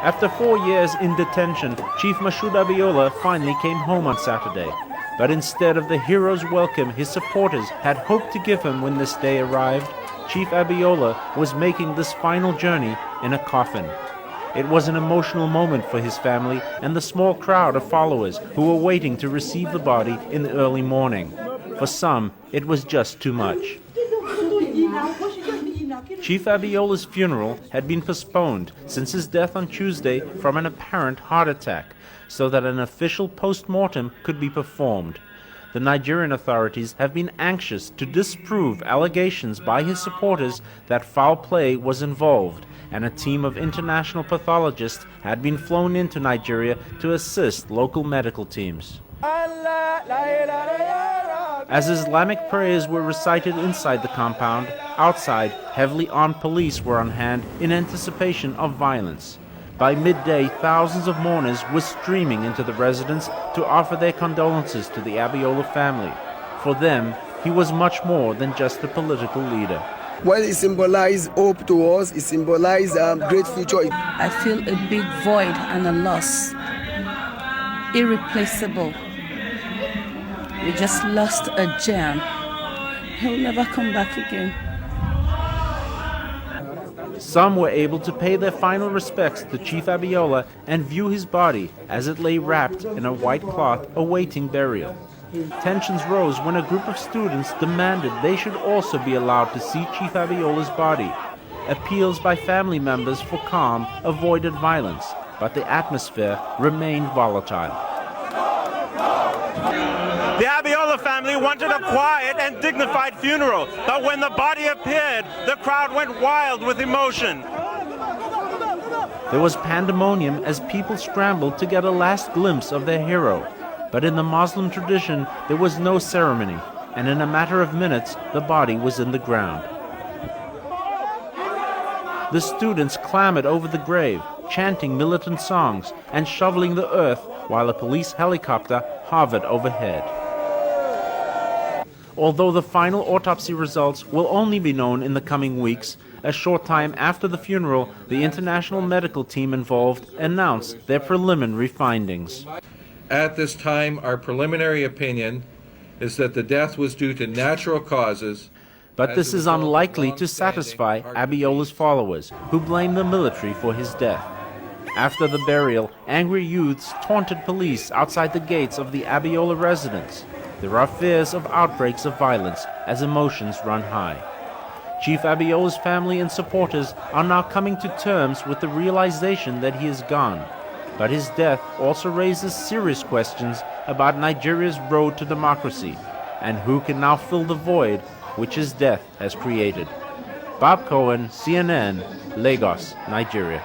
After 4 years in detention, Chief Mashoud Abiola finally came home on Saturday. But instead of the hero's welcome his supporters had hoped to give him when this day arrived, Chief Abiola was making this final journey in a coffin. It was an emotional moment for his family and the small crowd of followers who were waiting to receive the body in the early morning. For some, it was just too much. Chief Abiola's funeral had been postponed since his death on Tuesday from an apparent heart attack, so that an official post-mortem could be performed. The Nigerian authorities have been anxious to disprove allegations by his supporters that foul play was involved, and a team of international pathologists had been flown into Nigeria to assist local medical teams. As Islamic prayers were recited inside the compound, outside, heavily armed police were on hand in anticipation of violence. By midday, thousands of mourners were streaming into the residence to offer their condolences to the Abiola family. For them, he was much more than just a political leader. Well, it symbolized hope to us, it symbolized a great future. I feel a big void and a loss, irreplaceable. We just lost a gem. He'll never come back again. Some were able to pay their final respects to Chief Abiola and view his body as it lay wrapped in a white cloth awaiting burial. Tensions rose when a group of students demanded they should also be allowed to see Chief Abiola's body. Appeals by family members for calm avoided violence, but the atmosphere remained volatile. The Abiola family wanted a quiet and dignified funeral, but when the body appeared, the crowd went wild with emotion. There was pandemonium as people scrambled to get a last glimpse of their hero. But in the Muslim tradition, there was no ceremony, and in a matter of minutes, the body was in the ground. The students clambered over the grave, chanting militant songs and shoveling the earth while a police helicopter hovered overhead. Although the final autopsy results will only be known in the coming weeks, a short time after the funeral, the international medical team involved announced their preliminary findings. At this time, our preliminary opinion is that the death was due to natural causes. But this is unlikely to satisfy Abiola's followers, who blame the military for his death. After the burial, angry youths taunted police outside the gates of the Abiola residence. There are fears of outbreaks of violence as emotions run high. Chief Abiola's family and supporters are now coming to terms with the realization that he is gone. But his death also raises serious questions about Nigeria's road to democracy and who can now fill the void which his death has created. Bob Cohen, CNN, Lagos, Nigeria.